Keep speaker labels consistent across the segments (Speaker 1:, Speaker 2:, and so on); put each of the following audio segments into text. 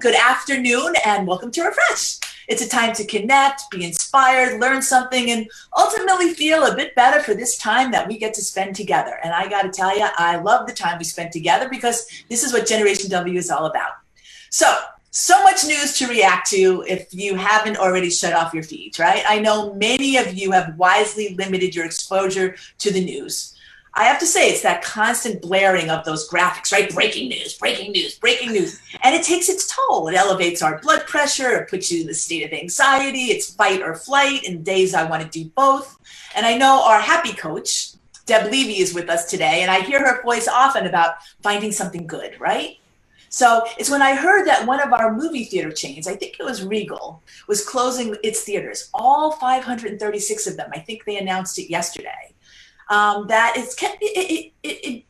Speaker 1: Good afternoon and welcome to Refresh. It's a time to connect, be inspired, learn something, and ultimately feel a bit better for this time that we get to spend together. And I got to tell you, I love the time we spend together because this is what Generation W is all about. So much news to react to if you haven't already shut off your feeds, right? I know many of you have wisely limited your exposure to the news. I have to say, it's that constant blaring of those graphics, right? Breaking news, breaking news, breaking news. And it takes its toll. It elevates our blood pressure. It puts you in the state of anxiety. It's fight or flight. And days I want to do both. And I know our happy coach, Deb Levy, is with us today. And I hear her voice often about finding something good, right? So it's when I heard that one of our movie theater chains, I think it was Regal, was closing its theaters, all 536 of them. I think they announced it yesterday. That it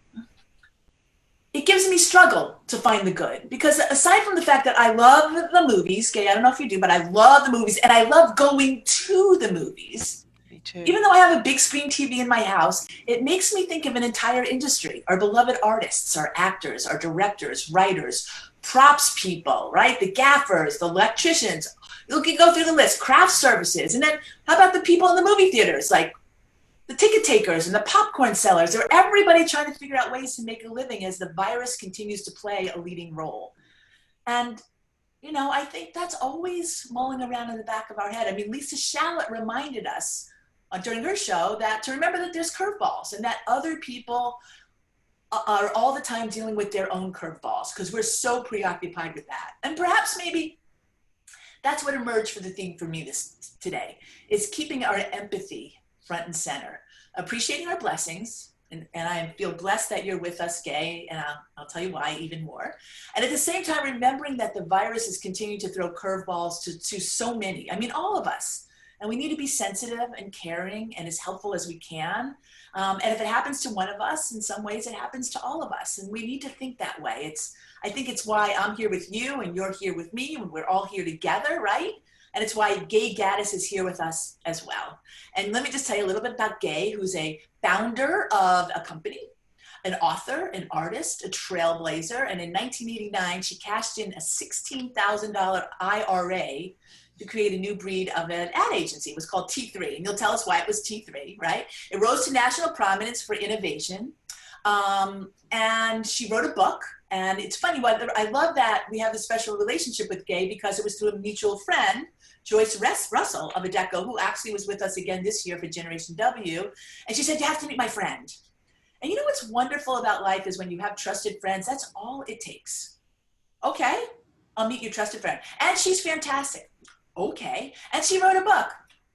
Speaker 1: gives me struggle to find the good, because aside from the fact that I love the movies, Gay, I don't know if you do, but I love the movies and I love going to the movies.
Speaker 2: Me too.
Speaker 1: Even though I have a big screen TV in my house, it makes me think of an entire industry, our beloved artists, our actors, our directors, writers, props people, right? The gaffers, the electricians. You can go through the list, craft services. And then how about the people in the movie theaters, like the ticket takers and the popcorn sellers, or everybody trying to figure out ways to make a living as the virus continues to play a leading role. And, you know, I think that's always mulling around in the back of our head. I mean, Lisa Shallot reminded us during her show that to remember that there's curveballs and that other people are all the time dealing with their own curveballs because we're so preoccupied with that. And perhaps maybe that's what emerged for the theme for me today, is keeping our empathy front and center, appreciating our blessings, and I feel blessed that you're with us, Gay, and I'll tell you why even more. And at the same time, remembering that the virus is continuing to throw curveballs to so many. I mean, all of us. And we need to be sensitive and caring and as helpful as we can. And if it happens to one of us, in some ways it happens to all of us. And we need to think that way. I think it's why I'm here with you and you're here with me and we're all here together, right? And it's why Gay Gaddis is here with us as well. And let me just tell you a little bit about Gay, who's a founder of a company, an author, an artist, a trailblazer. And in 1989, she cashed in a $16,000 IRA to create a new breed of an ad agency. It was called T3. And you'll tell us why it was T3, right? It rose to national prominence for innovation. And she wrote a book. And it's funny, I love that we have a special relationship with Gay because it was through a mutual friend, Joyce Russell of Adecco, who actually was with us again this year for Generation W. And she said, you have to meet my friend. And you know what's wonderful about life is when you have trusted friends, that's all it takes. Okay, I'll meet your trusted friend. And she's fantastic. Okay. And she wrote a book.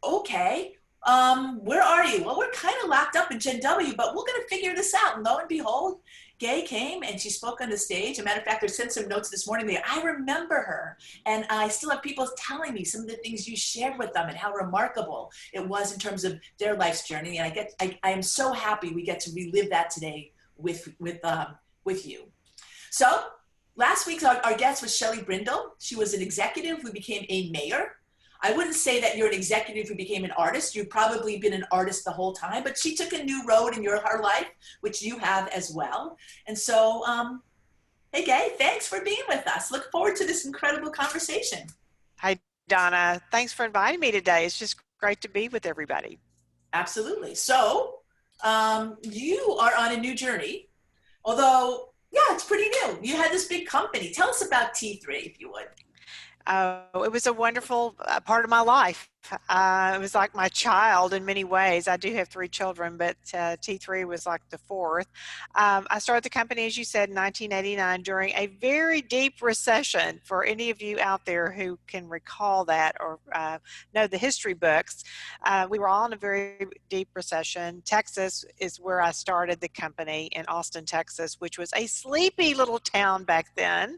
Speaker 1: Okay. Where are you? Well, we're kind of locked up in Gen W, but we're going to figure this out. And lo and behold, Gay came and she spoke on the stage. As a matter of fact, I sent some notes this morning there. I remember her. And I still have people telling me some of the things you shared with them and how remarkable it was in terms of their life's journey. And I am so happy we get to relive that today with you. So last week, our guest was Shelley Brindle. She was an executive who became a mayor. I wouldn't say that you're an executive who became an artist. You've probably been an artist the whole time, but she took a new road in her life, which you have as well. And so, hey, Gay, thanks for being with us. Look forward to this incredible conversation.
Speaker 2: Hi, Donna. Thanks for inviting me today. It's just great to be with everybody.
Speaker 1: Absolutely. So, you are on a new journey, although, yeah, it's pretty new. You had this big company. Tell us about T3, if you would.
Speaker 2: It was a wonderful part of my life. It was like my child in many ways. I do have 3 children, but T3 was like the 4th. I started the company, as you said, in 1989 during a very deep recession. For any of you out there who can recall that or know the history books, we were all in a very deep recession. Texas is where I started the company, in Austin, Texas, which was a sleepy little town back then.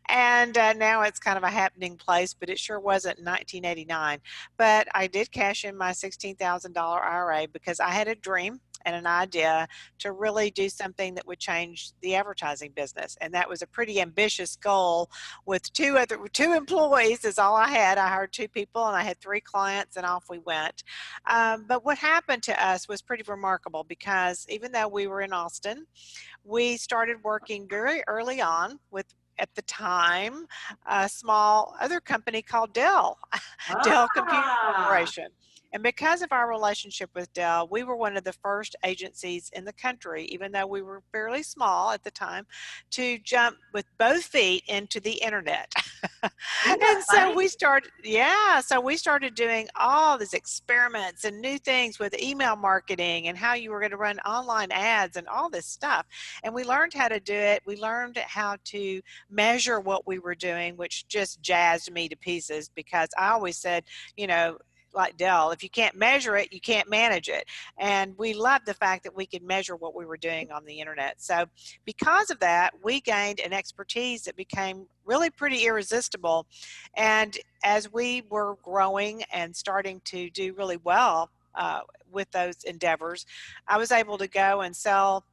Speaker 2: And now it's kind of a happening place, but it sure wasn't in 1989. But I did cash in my $16,000 IRA because I had a dream and an idea to really do something that would change the advertising business. And that was a pretty ambitious goal. With two employees is all I had. I hired 2 people and I had 3 clients and off we went. But what happened to us was pretty remarkable because even though we were in Austin, we started working very early on with at the time, a small other company called Dell, Dell Computer
Speaker 1: Ah,
Speaker 2: Corporation. And because of our relationship with Dell, we were one of the first agencies in the country, even though we were fairly small at the time, to jump with both feet into the internet.
Speaker 1: isn't that
Speaker 2: And so
Speaker 1: funny?
Speaker 2: we started, yeah, so we started doing all these experiments and new things with email marketing and how you were going to run online ads and all this stuff. And we learned how to do it. We learned how to measure what we were doing, which just jazzed me to pieces, because I always said, you know, like Dell, if you can't measure it, you can't manage it. And we loved the fact that we could measure what we were doing on the internet. So because of that, we gained an expertise that became really pretty irresistible. And as we were growing and starting to do really well with those endeavors, I was able to go and sell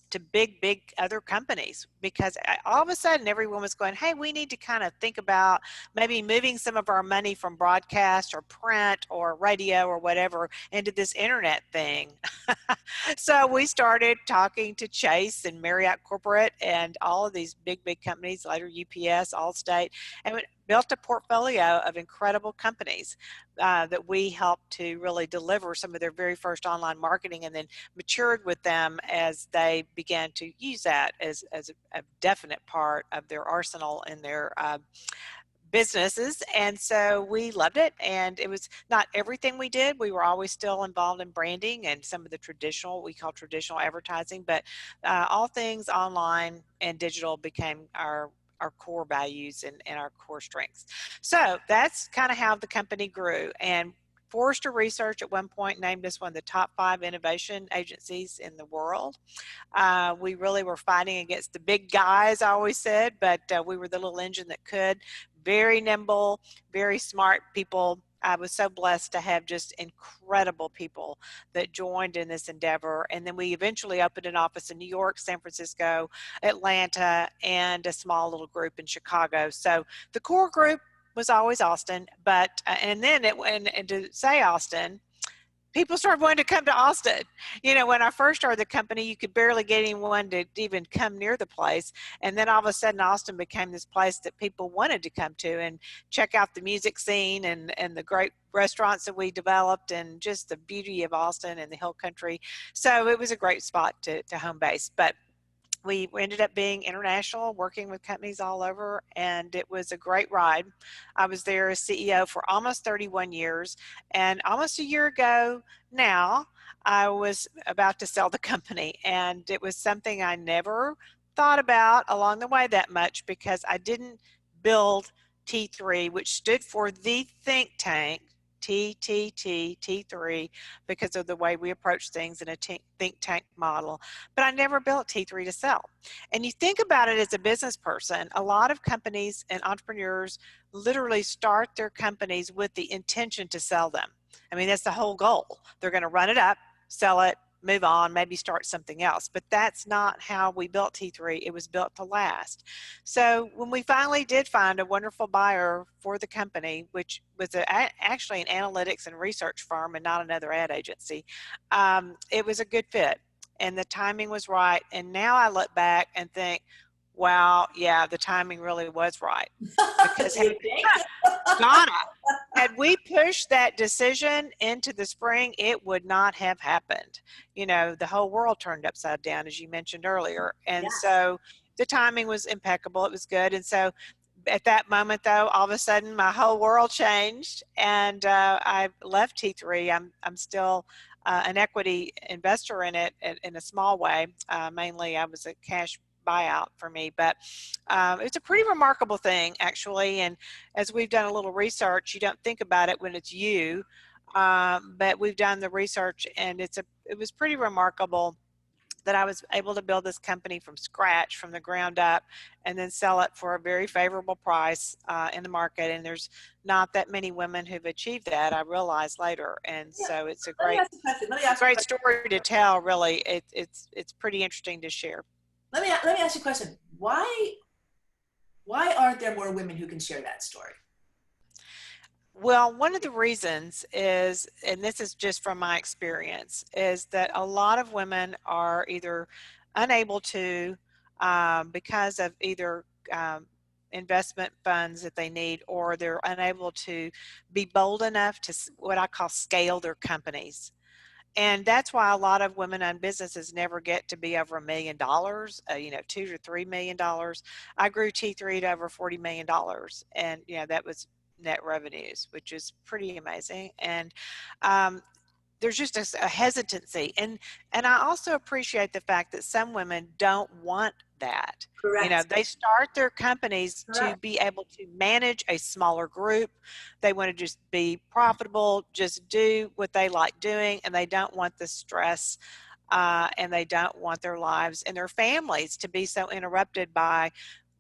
Speaker 2: to big other companies, because all of a sudden everyone was going, hey, we need to kind of think about maybe moving some of our money from broadcast or print or radio or whatever into this internet thing. So we started talking to Chase and Marriott Corporate and all of these big companies, later UPS, Allstate, and built a portfolio of incredible companies that we helped to really deliver some of their very first online marketing, and then matured with them as they began to use that as a definite part of their arsenal and their businesses. And so we loved it. And it was not everything we did. We were always still involved in branding and some of the traditional, we call traditional advertising, but all things online and digital became our core values and our core strengths. So that's kind of how the company grew. And Forrester Research at one point named us one of the top 5 innovation agencies in the world. We really were fighting against the big guys, I always said, but we were the little engine that could. Very nimble, very smart people. I was so blessed to have just incredible people that joined in this endeavor. And then we eventually opened an office in New York, San Francisco, Atlanta, and a small little group in Chicago. So the core group was always Austin, but and then and to say Austin, people started wanting to come to Austin. You know, when I first started the company, you could barely get anyone to even come near the place. And then all of a sudden, Austin became this place that people wanted to come to and check out the music scene and the great restaurants that we developed and just the beauty of Austin and the hill country. So it was a great spot to home base. But we ended up being international, working with companies all over, and it was a great ride. I was there as CEO for almost 31 years, and almost a year ago now, I was about to sell the company, and it was something I never thought about along the way that much, because I didn't build T3, which stood for the think tank, T3, because of the way we approach things in a think tank model. But I never built T3 to sell. And you think about it as a business person, a lot of companies and entrepreneurs literally start their companies with the intention to sell them. I mean, that's the whole goal. They're going to run it up, sell it, move on, maybe start something else. But that's not how we built T3. It was built to last. So when we finally did find a wonderful buyer for the company, which was actually an analytics and research firm and not another ad agency, it was a good fit. And the timing was right. And now I look back and think, wow, yeah, the timing really was right. Because
Speaker 1: Do you think?
Speaker 2: Donna, had we pushed that decision into the spring, it would not have happened. You know, the whole world turned upside down, as you mentioned earlier. And
Speaker 1: Yes.
Speaker 2: so the timing was impeccable. It was good. And so at that moment, though, all of a sudden my whole world changed, and I left T3. I'm still an equity investor in it in a small way. Mainly, I was a cash buyout for me, but it's a pretty remarkable thing, actually. And as we've done a little research, you don't think about it when it's you, but we've done the research, and it was pretty remarkable that I was able to build this company from scratch, from the ground up, and then sell it for a very favorable price in the market. And there's not that many women who've achieved that, I realized later. And
Speaker 1: Yeah.
Speaker 2: so it's a
Speaker 1: Let me
Speaker 2: great,
Speaker 1: ask you a question. Let me ask you a
Speaker 2: great
Speaker 1: question.
Speaker 2: story to tell. Really, it's pretty interesting to share.
Speaker 1: Let me ask you a question. Why aren't there more women who can share that story?
Speaker 2: Well, one of the reasons is, and this is just from my experience, is that a lot of women are either unable to, because of either investment funds that they need, or they're unable to be bold enough to what I call scale their companies. And that's why a lot of women-owned businesses never get to be over $1 million, $2 to $3 million. I grew T3 to over $40 million, and that was net revenues, which is pretty amazing. And there's just a hesitancy, and I also appreciate the fact that some women don't want that.
Speaker 1: Correct.
Speaker 2: They start their companies to
Speaker 1: Correct.
Speaker 2: be able to manage a smaller group. They want to just be profitable, just do what they like doing, and they don't want the stress, and they don't want their lives and their families to be so interrupted by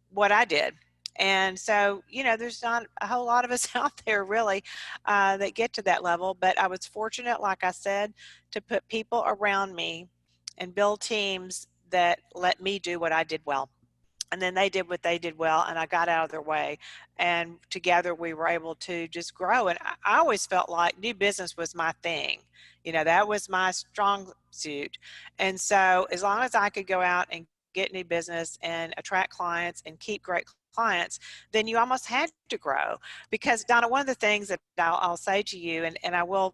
Speaker 2: what I did. And so, there's not a whole lot of us out there really that get to that level. But I was fortunate, like I said, to put people around me and build teams that let me do what I did well. And then they did what they did well, and I got out of their way. And together we were able to just grow. And I always felt like new business was my thing. That was my strong suit. And so as long as I could go out and get new business and attract clients and keep great clients, then you almost had to grow. Because Donna, one of the things that I'll say to you, and I will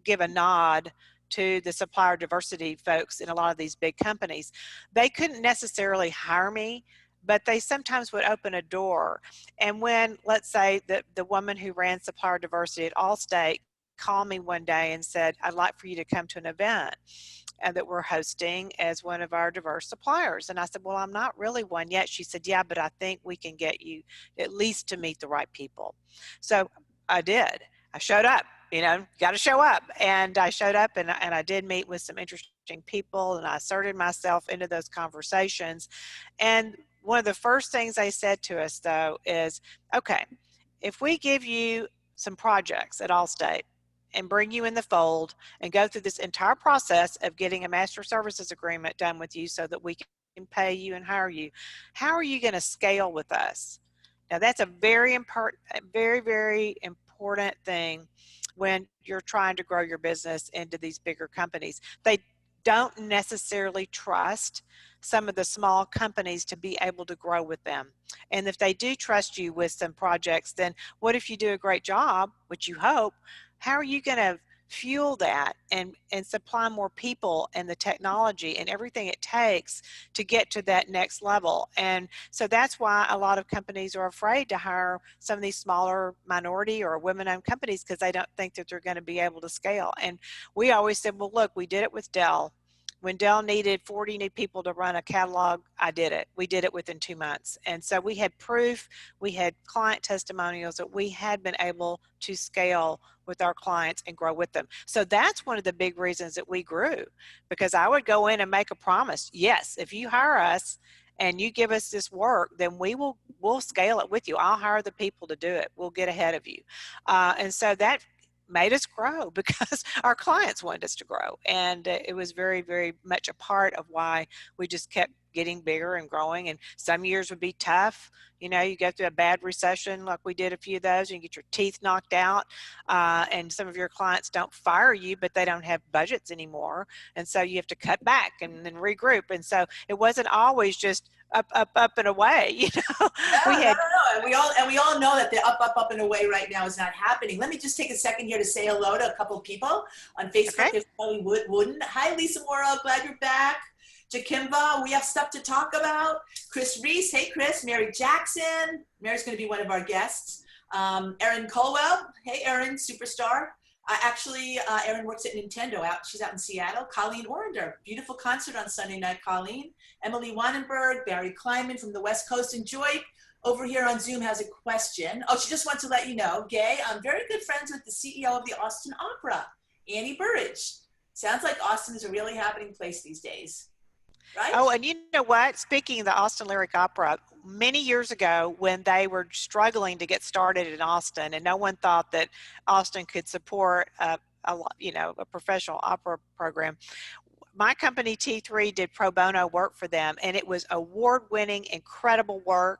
Speaker 2: give a nod to the supplier diversity folks in a lot of these big companies, they couldn't necessarily hire me, but they sometimes would open a door. And when, let's say, the woman who ran supplier diversity at Allstate called me one day and said, I'd like for you to come to an event and that we're hosting as one of our diverse suppliers. And I said, well, I'm not really one yet. She said, yeah, but I think we can get you at least to meet the right people. So I did. I showed up. Got to show up. And I showed up, and I did meet with some interesting people, and I asserted myself into those conversations. And one of the first things they said to us, though, is, okay, if we give you some projects at Allstate and bring you in the fold and go through this entire process of getting a master services agreement done with you so that we can pay you and hire you, how are you going to scale with us? Now, that's a very important, very, very important thing when you're trying to grow your business into these bigger companies. They don't necessarily trust some of the small companies to be able to grow with them. And if they do trust you with some projects, then what if you do a great job, which you hope? How are you going to fuel that and supply more people and the technology and everything it takes to get to that next level? And so that's why a lot of companies are afraid to hire some of these smaller minority or women-owned companies, because they don't think that they're going to be able to scale. And we always said, well, look, we did it with Dell. When Dell needed 40 new people to run a catalog, I did it. We did it within 2 months. And so we had proof, we had client testimonials that we had been able to scale with our clients and grow with them. So that's one of the big reasons that we grew, because I would go in and make a promise. Yes, if you hire us and you give us this work, then we'll scale it with you. I'll hire the people to do it. We'll get ahead of you. And so that made us grow because our clients wanted us to grow. And it was very, very much a part of why we just kept getting bigger and growing. And some years would be tough. You go through a bad recession like we did a few of those, and you get your teeth knocked out, and some of your clients don't fire you, but they don't have budgets anymore. And so you have to cut back and then regroup. And so it wasn't always just up and away.
Speaker 1: No,
Speaker 2: We had
Speaker 1: no. And we all know that the up and away right now is not happening. Let me just take a second here to say hello to a couple of people on Facebook.
Speaker 2: Okay.
Speaker 1: There's Kelly Wooden. Hi, Lisa Morrow. Glad you're back. Jakimba, we have stuff to talk about. Chris Reese. Hey, Chris. Mary Jackson. Mary's going to be one of our guests. Erin Colwell. Hey, Erin, superstar. Erin works at Nintendo. She's out in Seattle. Colleen Orender. Beautiful concert on Sunday night, Colleen. Emily Wannenberg. Barry Kleiman from the West Coast. And Joy over here on Zoom has a question. Oh, she just wants to let you know, Gay, I'm very good friends with the CEO of the Austin Opera, Annie Burridge. Sounds like Austin is a really happening place these days. Right?
Speaker 2: Oh, and you know what? Speaking of the Austin Lyric Opera, many years ago when they were struggling to get started in Austin, and no one thought that Austin could support a professional opera program, my company T3 did pro bono work for them, and it was award-winning, incredible work.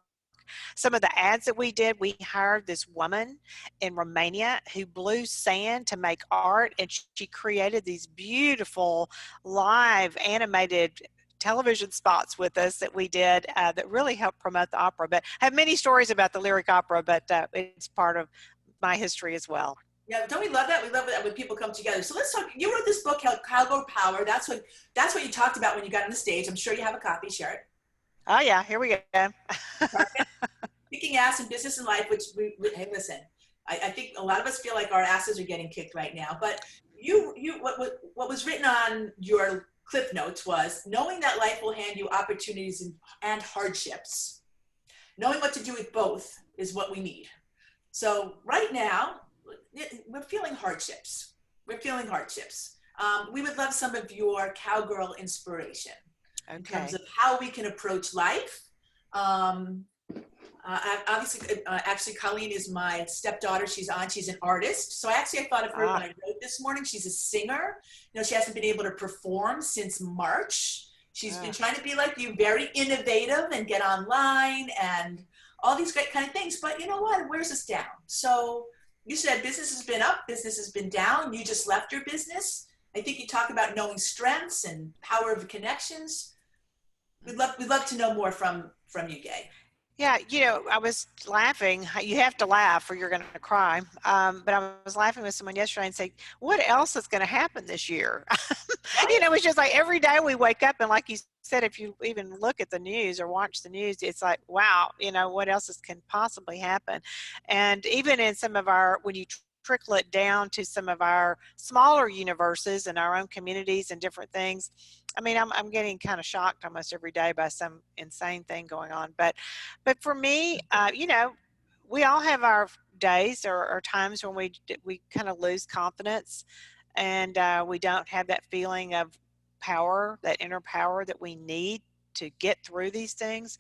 Speaker 2: Some of the ads that we did, we hired this woman in Romania who blew sand to make art, and she created these beautiful live animated television spots with us that we did that really helped promote the opera. But I have many stories about the lyric opera, but it's part of my history as well.
Speaker 1: Yeah, don't we love that? We love that when people come together. So let's talk. You wrote this book called Cowgirl Power. That's what you talked about when you got on the stage. I'm sure you have a copy. Share it.
Speaker 2: Oh yeah, here we go.
Speaker 1: Kicking ass in business and life. Which hey, listen. I think a lot of us feel like our asses are getting kicked right now. But what was written on your clip notes was knowing that life will hand you opportunities and hardships. Knowing what to do with both is what we need. So right now, we're feeling hardships. We're feeling hardships. We would love some of your cowgirl inspiration in terms of how we can approach life. Obviously, actually, Colleen is my stepdaughter. She's an artist. So I thought of her when I wrote this morning. She's a singer. You know, she hasn't been able to perform since March. She's been trying to be like you, very innovative and get online and all these great kind of things. But you know what? It wears us down. So you said business has been up, business has been down. You just left your business. I think you talk about knowing strengths and power of connections. We'd love to know more from you, Gay.
Speaker 2: Yeah, you know, I was laughing. You have to laugh or you're going to cry. But I was laughing with someone yesterday and saying, what else is going to happen this year? You know, it's just like every day we wake up and like you said, if you even look at the news or watch the news, it's like, wow, you know, what else can possibly happen? And even in some of our, when you trickle it down to some of our smaller universes and our own communities and different things, I mean, I'm getting kind of shocked almost every day by some insane thing going on. But for me, you know, we all have our days or times when we kind of lose confidence and we don't have that feeling of power, that inner power that we need to get through these things.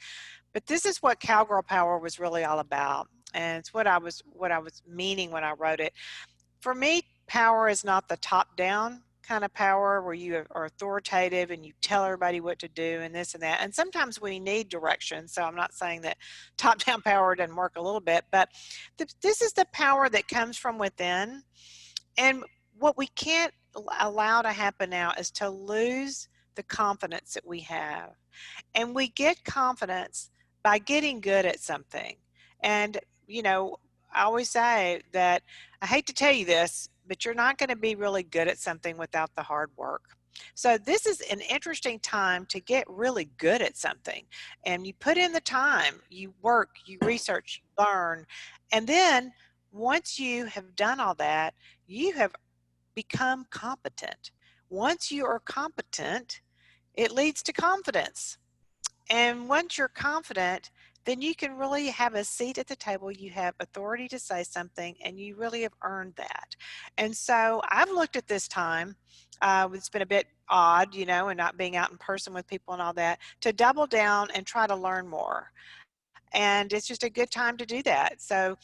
Speaker 2: But this is what Cowgirl Power was really all about. And it's what I was meaning when I wrote it. For me, power is not the top down kind of power where you are authoritative and you tell everybody what to do and this and that. And sometimes we need direction. So I'm not saying that top down power doesn't work a little bit, but this is the power that comes from within. And what we can't allow to happen now is to lose the confidence that we have. And we get confidence by getting good at something. And, you know, I always say that I hate to tell you this, but you're not going to be really good at something without the hard work. So this is an interesting time to get really good at something. And you put in the time, you work, you research, you learn. And then once you have done all that, you have become competent. Once you are competent, it leads to confidence. And once you're confident, then you can really have a seat at the table. You have authority to say something, and you really have earned that. And so I've looked at this time, it's been a bit odd, you know, and not being out in person with people and all that, to double down and try to learn more. And it's just a good time to do that. So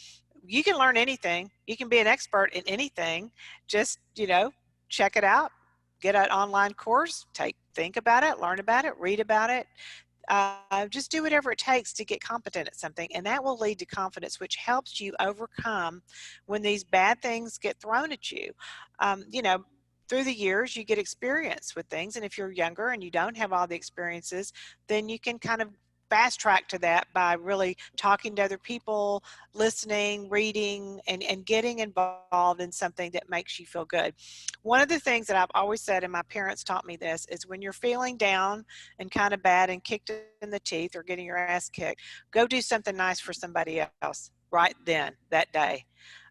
Speaker 2: you can learn anything. You can be an expert in anything. Just, you know, check it out, get an online course, think about it, learn about it, read about it. Just do whatever it takes to get competent at something, and that will lead to confidence, which helps you overcome when these bad things get thrown at you. You know, through the years, you get experience with things, and if you're younger and you don't have all the experiences, then you can kind of fast track to that by really talking to other people, listening, reading, and getting involved in something that makes you feel good. One of the things that I've always said, and my parents taught me this, is when you're feeling down and kind of bad and kicked in the teeth or getting your ass kicked, go do something nice for somebody else right then, that day.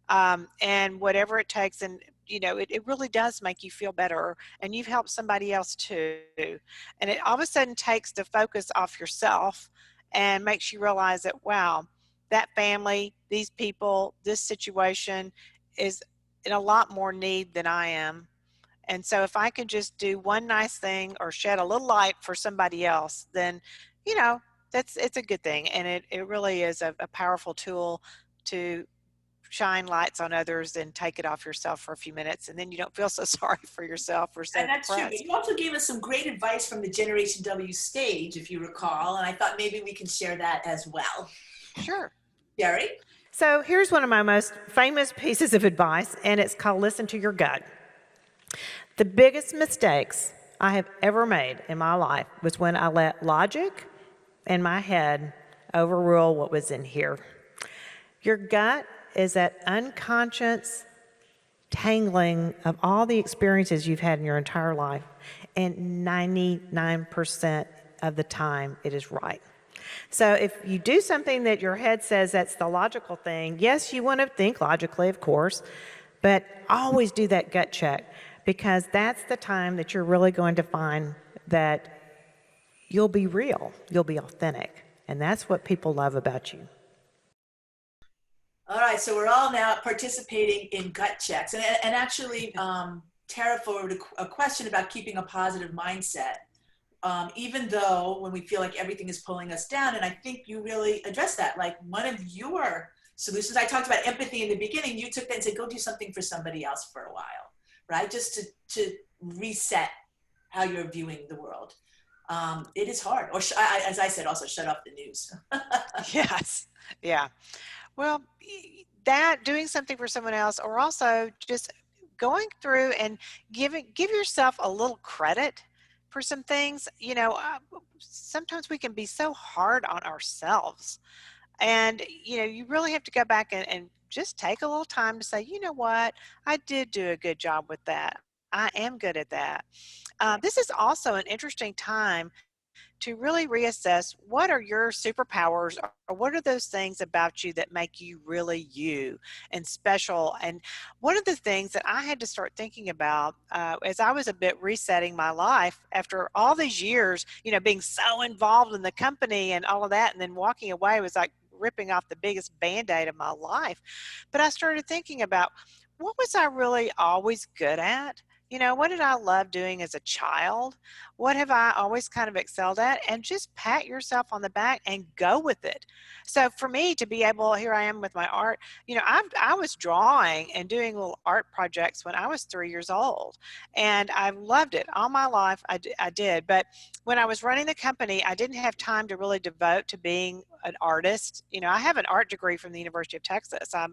Speaker 2: And whatever it takes, and you know, it really does make you feel better, and you've helped somebody else too. And it all of a sudden takes the focus off yourself and makes you realize that, wow, that family, these people, this situation is in a lot more need than I am. And so if I can just do one nice thing or shed a little light for somebody else, then, you know, it's a good thing. And it really is a powerful tool to shine lights on others and take it off yourself for a few minutes, and then you don't feel so sorry for yourself or so
Speaker 1: And that's
Speaker 2: depressed.
Speaker 1: true. But you also gave us some great advice from the Generation W stage, if you recall, and I thought maybe we can share that as well.
Speaker 2: Sure.
Speaker 1: Jerry?
Speaker 3: So here's one of my most famous pieces of advice, and it's called listen to your gut. The biggest mistakes I have ever made in my life was when I let logic and my head overrule what was in here. Your gut is that unconscious tangling of all the experiences you've had in your entire life, and 99% of the time it is right. So if you do something that your head says that's the logical thing, yes, you want to think logically, of course, but always do that gut check, because that's the time that you're really going to find that you'll be real, you'll be authentic, and that's what people love about you.
Speaker 1: All right, so we're all now participating in gut checks. And actually, Tara forwarded a question about keeping a positive mindset, even though when we feel like everything is pulling us down. And I think you really addressed that. Like, one of your solutions, I talked about empathy in the beginning, you took that and said, go do something for somebody else for a while, right? Just to reset how you're viewing the world. It is hard. Or as I said, also shut off the news.
Speaker 2: Yes. Yeah. Well, that doing something for someone else, or also just going through and give yourself a little credit for some things. Sometimes we can be so hard on ourselves, and you really have to go back and just take a little time to say, you know what, I did do a good job with that. I am good at that. This is also an interesting time to really reassess what are your superpowers, or what are those things about you that make you really you and special. And one of the things that I had to start thinking about as I was a bit resetting my life after all these years, being so involved in the company and all of that, and then walking away was like ripping off the biggest band-aid of my life. But I started thinking about, what was I really always good at? What did I love doing as a child? What have I always kind of excelled at? And just pat yourself on the back and go with it. So for me to be able, here I am with my art, I was drawing and doing little art projects when I was 3 years old. And I loved it all my life. I did. But when I was running the company, I didn't have time to really devote to being an artist. I have an art degree from the University of Texas. I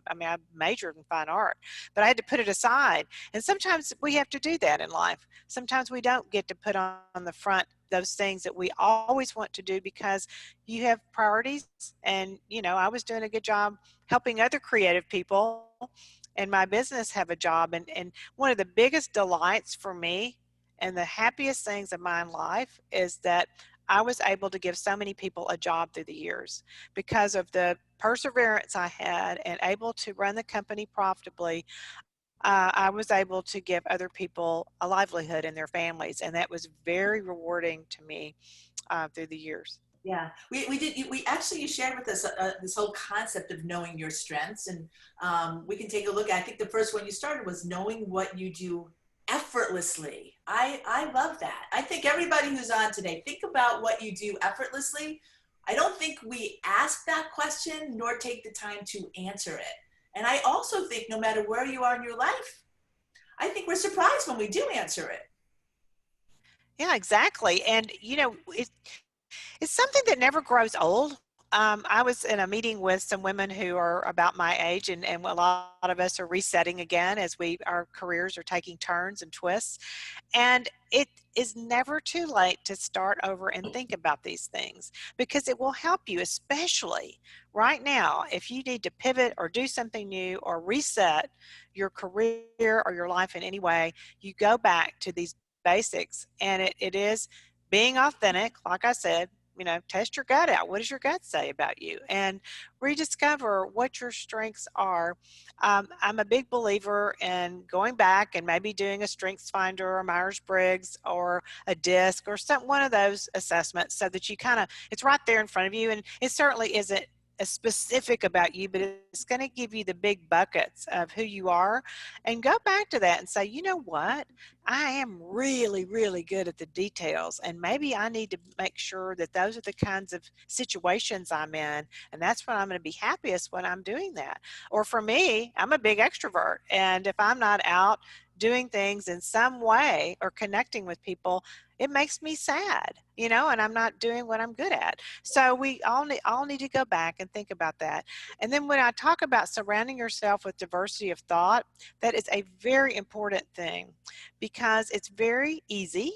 Speaker 2: majored in fine art, but I had to put it aside. And sometimes we have to do that in life. Sometimes we don't get to put on the front those things that we always want to do because you have priorities. And, I was doing a good job helping other creative people and my business have a job. And one of the biggest delights for me and the happiest things of my life is that I was able to give so many people a job through the years because of the perseverance I had and able to run the company profitably. I was able to give other people a livelihood and their families, and that was very rewarding to me through the years.
Speaker 1: Yeah, we actually, you shared with us this whole concept of knowing your strengths, and we can take a look at, I think the first one you started was knowing what you do effortlessly. I love that. I think everybody who's on today, think about what you do effortlessly. I don't think we ask that question nor take the time to answer it. And I also think no matter where you are in your life, I think we're surprised when we do answer it.
Speaker 2: Yeah, exactly. And, it's something that never grows old. I was in a meeting with some women who are about my age, and a lot of us are resetting again as our careers are taking turns and twists. And it is never too late to start over and think about these things, because it will help you, especially right now, if you need to pivot or do something new or reset your career or your life in any way. You go back to these basics, and it is being authentic. Like I said, test your gut out. What does your gut say about you? And rediscover what your strengths are. I'm a big believer in going back and maybe doing a Strengths Finder or Myers-Briggs or a DISC or one of those assessments, so that it's right there in front of you. And it certainly isn't as specific about you, but it's going to give you the big buckets of who you are. And go back to that and say, you know what? I am really, really good at the details, and maybe I need to make sure that those are the kinds of situations I'm in, and that's when I'm going to be happiest, when I'm doing that. Or for me, I'm a big extrovert, and if I'm not out doing things in some way or connecting with people, it makes me sad, and I'm not doing what I'm good at. So we all need to go back and think about that. And then when I talk about surrounding yourself with diversity of thought, that is a very important thing, because it's very easy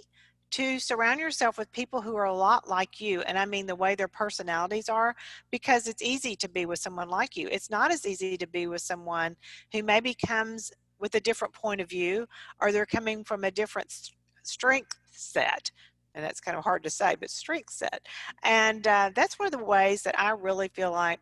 Speaker 2: to surround yourself with people who are a lot like you. And I mean the way their personalities are, because it's easy to be with someone like you. It's not as easy to be with someone who maybe comes with a different point of view, or they're coming from a different strength set. And that's kind of hard to say, but strength set. And that's one of the ways that I really feel like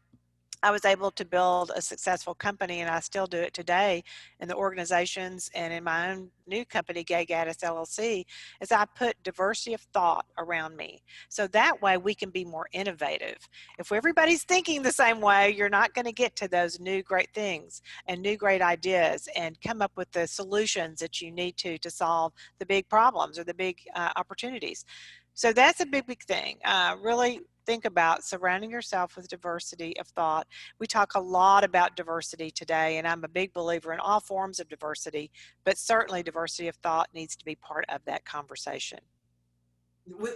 Speaker 2: I was able to build a successful company, and I still do it today in the organizations and in my own new company, Gay Gaddis LLC, is I put diversity of thought around me. So that way we can be more innovative. If everybody's thinking the same way, you're not going to get to those new great things and new great ideas and come up with the solutions that you need to solve the big problems or the big opportunities. So that's a big, big thing. Really think about surrounding yourself with diversity of thought. We talk a lot about diversity today, and I'm a big believer in all forms of diversity, but certainly diversity of thought needs to be part of that conversation.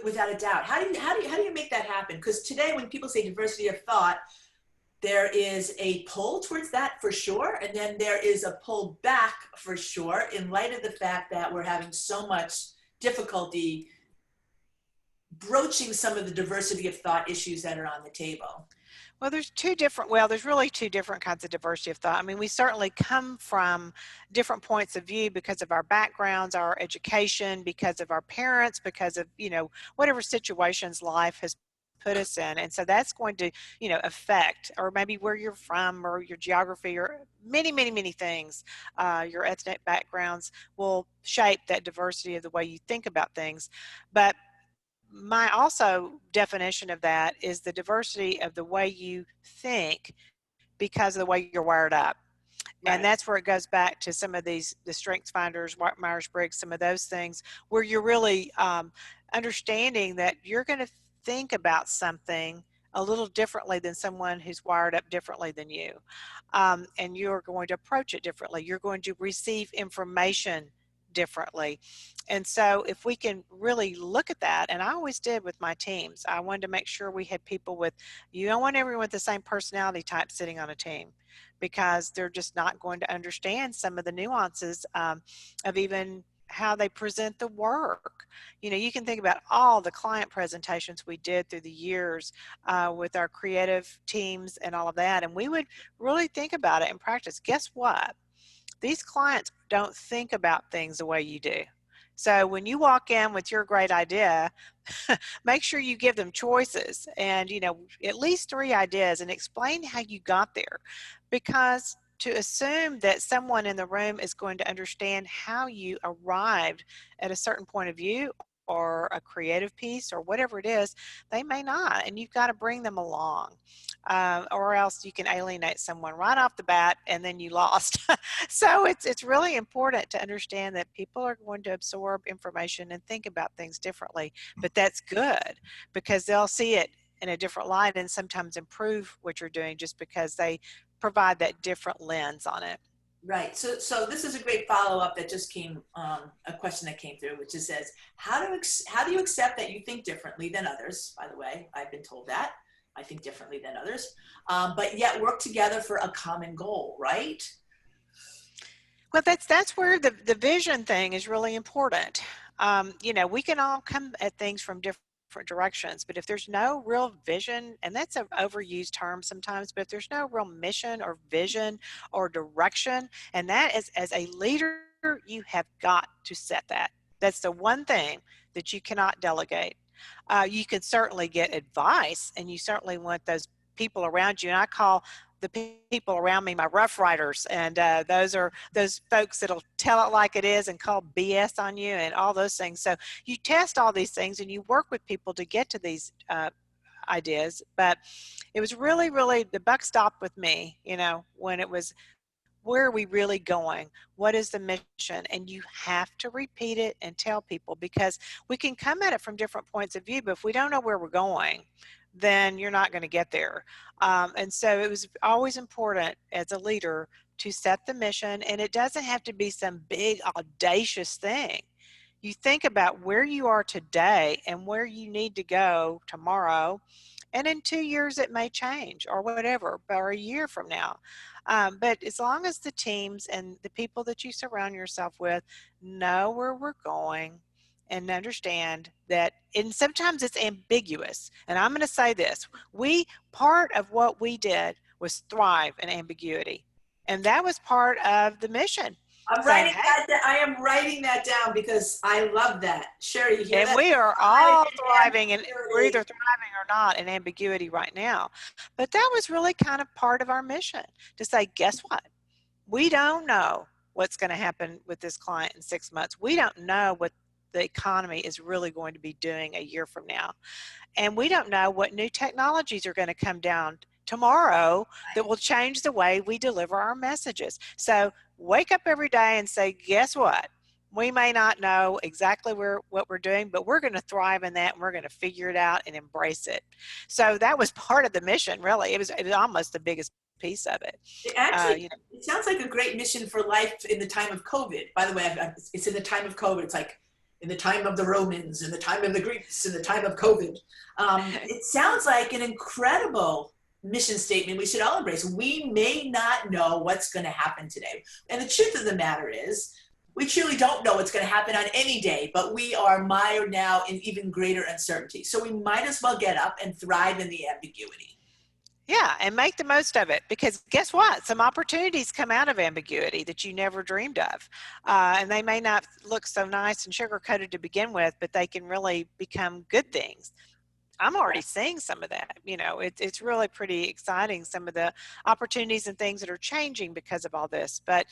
Speaker 1: Without a doubt. How do you make that happen? Because today when people say diversity of thought, there is a pull towards that for sure, and then there is a pull back for sure, in light of the fact that we're having so much difficulty broaching some of the diversity of thought issues that are on the table.
Speaker 2: Well, there's really two different kinds of diversity of thought. I mean, we certainly come from different points of view because of our backgrounds, our education, because of our parents, because of, whatever situations life has put us in. And so that's going to, affect, or maybe where you're from or your geography or many, many, many things. Your ethnic backgrounds will shape that diversity of the way you think about things. But my also definition of that is the diversity of the way you think because of the way you're wired up. Right. And that's where it goes back to some of the strengths finders, Myers-Briggs, some of those things where you're really understanding that you're going to think about something a little differently than someone who's wired up differently than you. And you're going to approach it differently. You're going to receive information differently. And so if we can really look at that, and I always did with my teams, I wanted to make sure we had people you don't want everyone with the same personality type sitting on a team, because they're just not going to understand some of the nuances of even how they present the work. You can think about all the client presentations we did through the years with our creative teams and all of that, and we would really think about it in practice. Guess what? These clients don't think about things the way you do. So when you walk in with your great idea, make sure you give them choices and, at least 3 ideas, and explain how you got there. Because to assume that someone in the room is going to understand how you arrived at a certain point of view or a creative piece or whatever it is, they may not, and you've got to bring them along, or else you can alienate someone right off the bat and then you lost. So it's really important to understand that people are going to absorb information and think about things differently, but that's good because they'll see it in a different light and sometimes improve what you're doing just because they provide that different lens on it.
Speaker 1: Right. So this is a great follow-up that just came, a question that came through, which says, how do you accept that you think differently than others? By the way, I've been told that I think differently than others, but yet work together for a common goal, right?
Speaker 2: Well, that's where the vision thing is really important. We can all come at things from different directions, but if there's no real vision, and that's an overused term sometimes, but if there's no real mission or vision or direction, and that is, as a leader, you have got to set that. That's the one thing that you cannot delegate. You can certainly get advice, and you certainly want those people around you, and I call the people around me my rough riders, and those are those folks that'll tell it like it is and call BS on you and all those things. So you test all these things and you work with people to get to these ideas, but it was really, really, the buck stopped with me, when it was, where are we really going? What is the mission? And you have to repeat it and tell people, because we can come at it from different points of view, but if we don't know where we're going, then you're not going to get there. And so it was always important as a leader to set the mission, and it doesn't have to be some big audacious thing. You think about where you are today and where you need to go tomorrow, and in 2 years it may change or whatever, or a year from now. But as long as the teams and the people that you surround yourself with know where we're going, and understand that, and sometimes it's ambiguous. And I'm going to say this, part of what we did was thrive in ambiguity. And that was part of the mission.
Speaker 1: I'm
Speaker 2: Saying,
Speaker 1: writing that down. I am writing that down because I love that. Sherry, you hear
Speaker 2: and
Speaker 1: that?
Speaker 2: we are
Speaker 1: I
Speaker 2: all
Speaker 1: am
Speaker 2: thriving, and we're
Speaker 1: ambiguity.
Speaker 2: either thriving or not in ambiguity right now. But that was really kind of part of our mission, to say, guess what? We don't know what's going to happen with this client in 6 months. We don't know what the economy is really going to be doing a year from now. And we don't know what new technologies are going to come down tomorrow that will change the way we deliver our messages. So wake up every day and say, guess what? We may not know exactly what we're doing, but we're going to thrive in that, and we're going to figure it out and embrace it. So that was part of the mission, really. It was almost the biggest piece of it.
Speaker 1: Actually, it sounds like a great mission for life in the time of COVID. By the way, it's in the time of COVID. It's like in the time of the Romans, in the time of the Greeks, in the time of COVID. It sounds like an incredible mission statement we should all embrace. We may not know what's going to happen today. And the truth of the matter is, we truly don't know what's going to happen on any day, but we are mired now in even greater uncertainty. So we might as well get up and thrive in the ambiguity.
Speaker 2: Yeah, and make the most of it, because guess what? Some opportunities come out of ambiguity that you never dreamed of. And they may not look so nice and sugar-coated to begin with, but they can really become good things. I'm already seeing some of that. It's really pretty exciting, some of the opportunities and things that are changing because of all this. But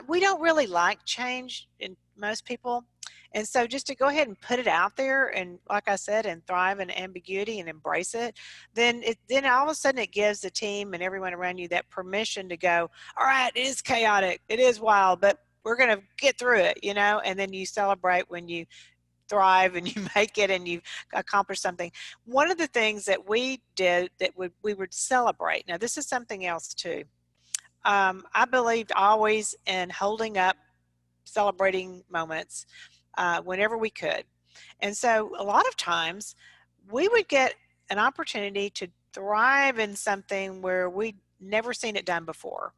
Speaker 2: we don't really like change in most people. And so just to go ahead and put it out there, and like I said, and thrive in ambiguity and embrace it, then all of a sudden it gives the team and everyone around you that permission to go, all right, it is chaotic, it is wild, but we're going to get through it, and then you celebrate when you thrive and you make it and you accomplish something. One of the things that we did that we would celebrate, now this is something else too. I believed always in holding up celebrating moments whenever we could. And so a lot of times we would get an opportunity to thrive in something where we'd never seen it done before.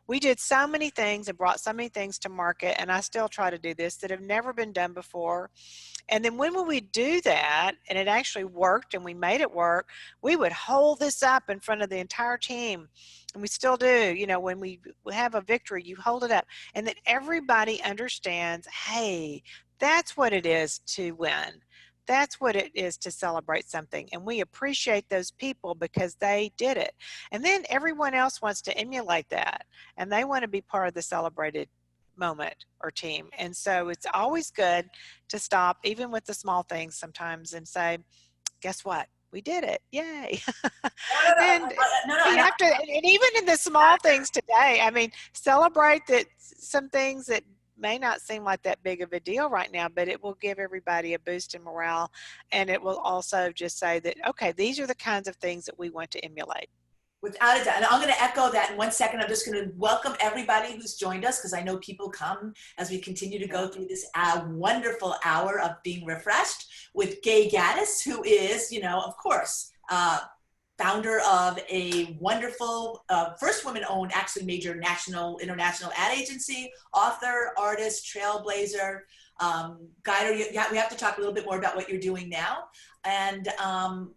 Speaker 2: We did so many things and brought so many things to market, and I still try to do this, that have never been done before. And then when we do that, and it actually worked and we made it work, we would hold this up in front of the entire team. And we still do, when we have a victory, you hold it up, and that everybody understands, hey, that's what it is to win. That's what it is to celebrate something. And we appreciate those people because they did it. And then everyone else wants to emulate that, and they want to be part of the celebrated moment or team. And so it's always good to stop, even with the small things sometimes, and say, guess what? We did it. Yay. And you have to, and even in the small things today, celebrate that some things that may not seem like that big of a deal right now, but it will give everybody a boost in morale. And it will also just say that, okay, these are the kinds of things that we want to emulate.
Speaker 1: Without a doubt. And I'm going to echo that in 1 second. I'm just going to welcome everybody who's joined us, because I know people come as we continue to go through this wonderful hour of being refreshed with Gay Gaddis, who is, of course, founder of a wonderful, first women-owned, actually major national, international ad agency, author, artist, trailblazer, guider. We have to talk a little bit more about what you're doing now. And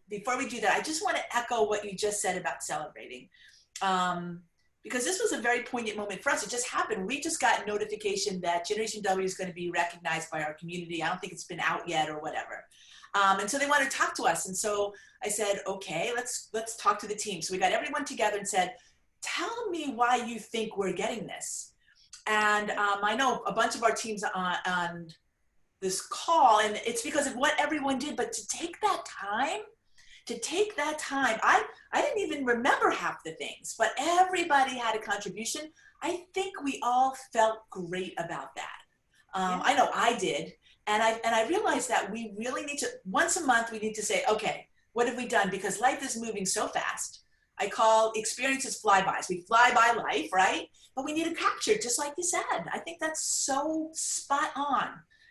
Speaker 1: before we do that, I just want to echo what you just said about celebrating, because this was a very poignant moment for us. It just happened. We just got notification that Generation W is going to be recognized by our community. I don't think it's been out yet or whatever. And so they wanted to talk to us. And so I said, okay, let's talk to the team. So we got everyone together and said, tell me why you think we're getting this. And I know a bunch of our teams on this call, and it's because of what everyone did, but to take that time, I didn't even remember half the things, but everybody had a contribution. I think we all felt great about that. I know I did. And I realized that we really need to, once a month, we need to say, okay, what have we done? Because life is moving so fast. I call experiences flybys. We fly by life, right? But we need to capture it, just like you said. I think that's so spot on.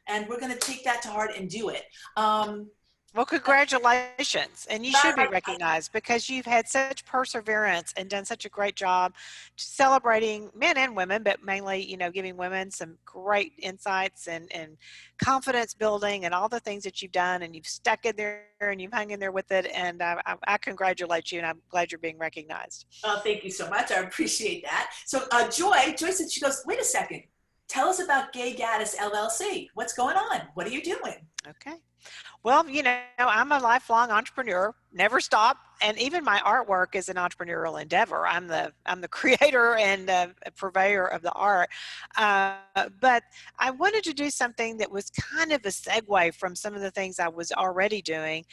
Speaker 1: And we're going to take that to heart and do it.
Speaker 2: Well, congratulations. And you should be recognized because you've had such perseverance and done such a great job celebrating men and women, but mainly, you know, giving women some great insights and confidence building and all the things that you've done, and you've stuck in there and you've hung in there with it. And I congratulate you, and I'm glad you're being recognized.
Speaker 1: Oh, thank you so much. I appreciate that. So Joy said, she goes, wait a second. Tell us about Gay Gaddis LLC. What's going on? What are you doing?
Speaker 2: Okay. Well, you know, I'm a lifelong entrepreneur, never stop, and even my artwork is an entrepreneurial endeavor. I'm the creator and purveyor of the art, but I wanted to do something that was kind of a segue from some of the things I was already doing.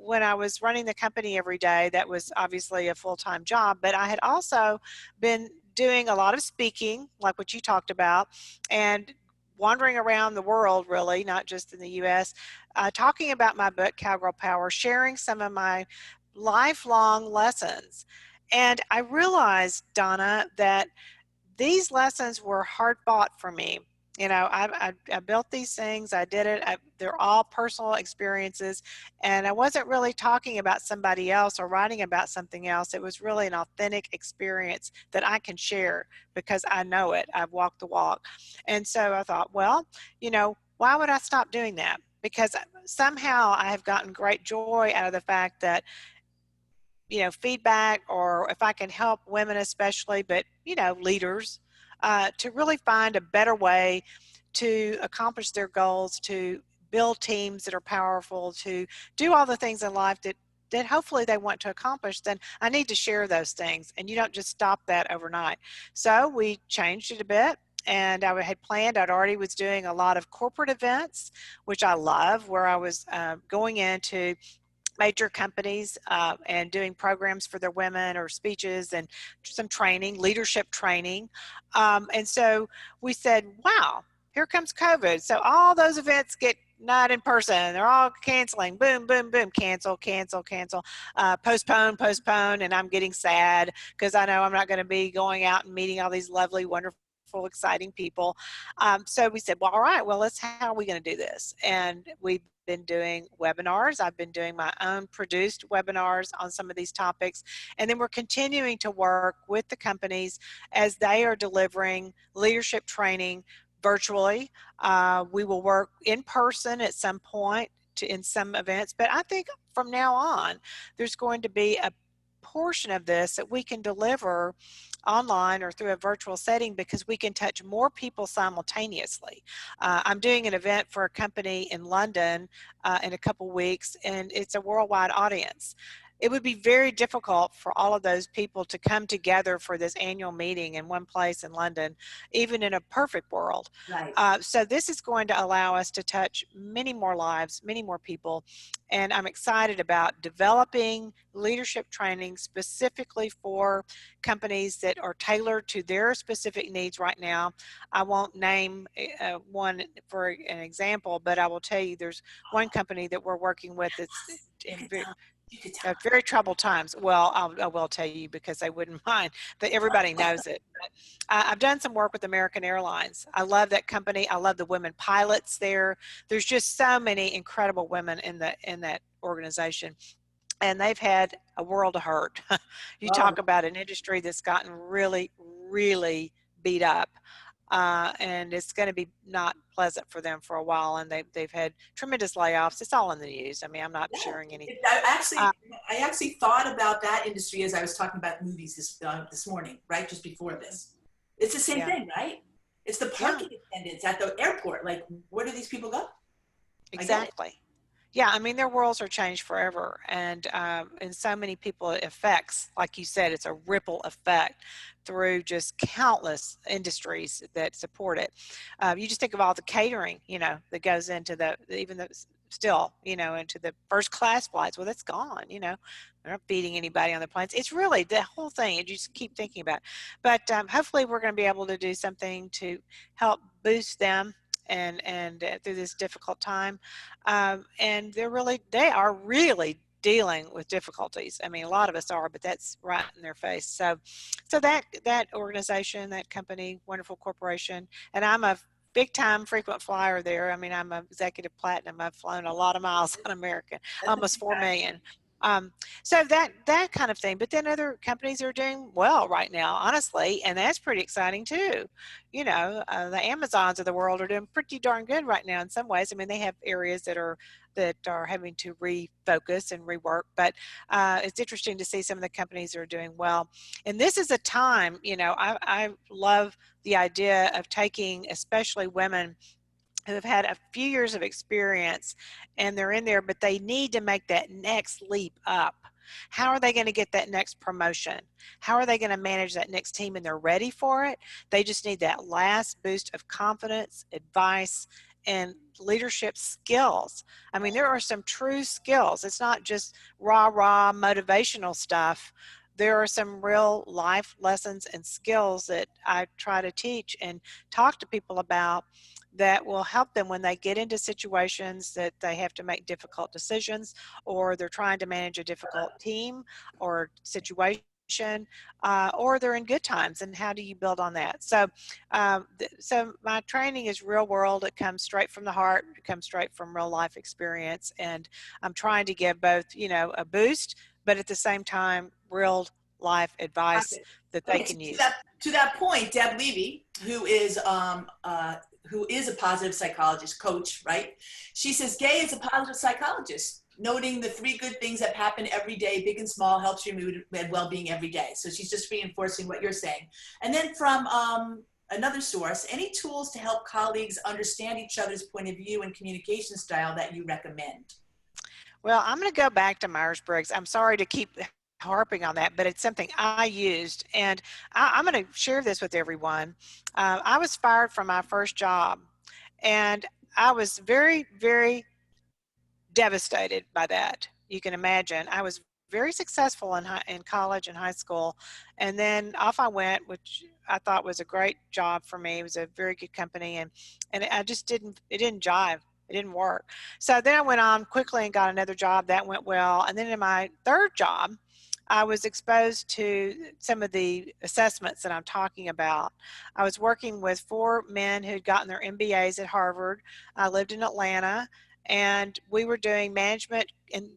Speaker 2: When I was running the company every day, that was obviously a full-time job, but I had also been doing a lot of speaking, like what you talked about, and wandering around the world, really, not just in the U.S., talking about my book, Cowgirl Power, sharing some of my lifelong lessons. And I realized, Donna, that these lessons were hard fought for me. You know, I built these things, I did it, they're all personal experiences, and I wasn't really talking about somebody else or writing about something else. It was really an authentic experience that I can share because I know it, I've walked the walk. And so I thought, well, you know, why would I stop doing that? Because somehow I have gotten great joy out of the fact that, you know, feedback, or if I can help women especially, but, you know, leaders, to really find a better way to accomplish their goals, to build teams that are powerful, to do all the things in life that hopefully they want to accomplish, then I need to share those things. And you don't just stop that overnight. So we changed it a bit. And I had planned, I'd already was doing a lot of corporate events, which I love, where I was going into major companies and doing programs for their women or speeches and some training, leadership training. And so we said, wow, here comes COVID. So all those events get not in person. They're all canceling. Boom, boom, boom. Cancel, cancel, cancel. Postpone, postpone. And I'm getting sad because I know I'm not going to be going out and meeting all these lovely, wonderful, exciting people. So we said, well, all right, well, how are we going to do this? And we've been doing webinars. I've been doing my own produced webinars on some of these topics. And then we're continuing to work with the companies as they are delivering leadership training virtually. We will work in person at some point in some events, but I think from now on, there's going to be a portion of this that we can deliver online or through a virtual setting because we can touch more people simultaneously. I'm doing an event for a company in London in a couple weeks, and it's a worldwide audience. It would be very difficult for all of those people to come together for this annual meeting in one place in London, even in a perfect world.
Speaker 1: Right.
Speaker 2: So this is going to allow us to touch many more lives, many more people. And I'm excited about developing leadership training specifically for companies that are tailored to their specific needs right now. I won't name one for an example, but I will tell you there's one company that we're working with that's in very troubled times. Well, I will tell you because I wouldn't mind, but everybody knows it. But I've done some work with American Airlines. I love that company. I love the women pilots there. There's just so many incredible women in that organization. And they've had a world of hurt. You talk about an industry that's gotten really, really beat up. And it's going to be not pleasant for them for a while, and they've had tremendous layoffs. It's all in the news. I mean, I'm not sharing anything.
Speaker 1: I actually thought about that industry as I was talking about movies this morning, right, just before this. It's the same thing, right? It's the parking attendants at the airport. Like, where do these people go?
Speaker 2: Exactly. Yeah, I mean, their worlds are changed forever, and so many people it affects, like you said, it's a ripple effect through just countless industries that support it. You just think of all the catering, you know, that goes into into the first class flights. Well, that's gone, you know, they're not feeding anybody on the planes. It's really the whole thing, and you just keep thinking about it. But hopefully we're going to be able to do something to help boost them and through this difficult time. And they are really dealing with difficulties. I mean, a lot of us are, but that's right in their face. So that organization, that company, wonderful corporation, and I'm a big time frequent flyer there. I mean, I'm an executive platinum. I've flown a lot of miles on American, almost 4 million. So that kind of thing. But then other companies are doing well right now, honestly, and that's pretty exciting too. You know, the Amazons of the world are doing pretty darn good right now in some ways. I mean, they have areas that are having to refocus and rework, but it's interesting to see some of the companies that are doing well. And this is a time, you know, I love the idea of taking, especially women who have had a few years of experience and they're in there, but they need to make that next leap up. How are they going to get that next promotion? How are they going to manage that next team? And they're ready for it. They just need that last boost of confidence, advice, and leadership skills. I mean, there are some true skills. It's not just rah motivational stuff. There are some real life lessons and skills that I try to teach and talk to people about that will help them when they get into situations that they have to make difficult decisions, or they're trying to manage a difficult team or situation, or they're in good times, and how do you build on that? So so my training is real world. It comes straight from the heart. It comes straight from real life experience, and I'm trying to give both, you know, a boost, but at the same time real life advice that they can use.
Speaker 1: To that point, Deb Levy, who is a positive psychologist coach, right? She says Gay is a positive psychologist, noting the 3 good things that happen every day, big and small, helps your mood and well-being every day. So she's just reinforcing what you're saying. And then from another source, any tools to help colleagues understand each other's point of view and communication style that you recommend?
Speaker 2: Well, I'm going to go back to Myers-Briggs. I'm sorry to keep harping on that, but it's something I used, and I'm going to share this with everyone. I was fired from my first job, and I was very, very devastated by that. You can imagine. I was very successful in college and high school, and then off I went, which I thought was a great job for me. It was a very good company, and I just didn't, it didn't jive. It didn't work. So then I went on quickly and got another job. That went well. And then in my third job, I was exposed to some of the assessments that I'm talking about. I was working with 4 men who'd gotten their MBAs at Harvard. I lived in Atlanta, and we were doing management and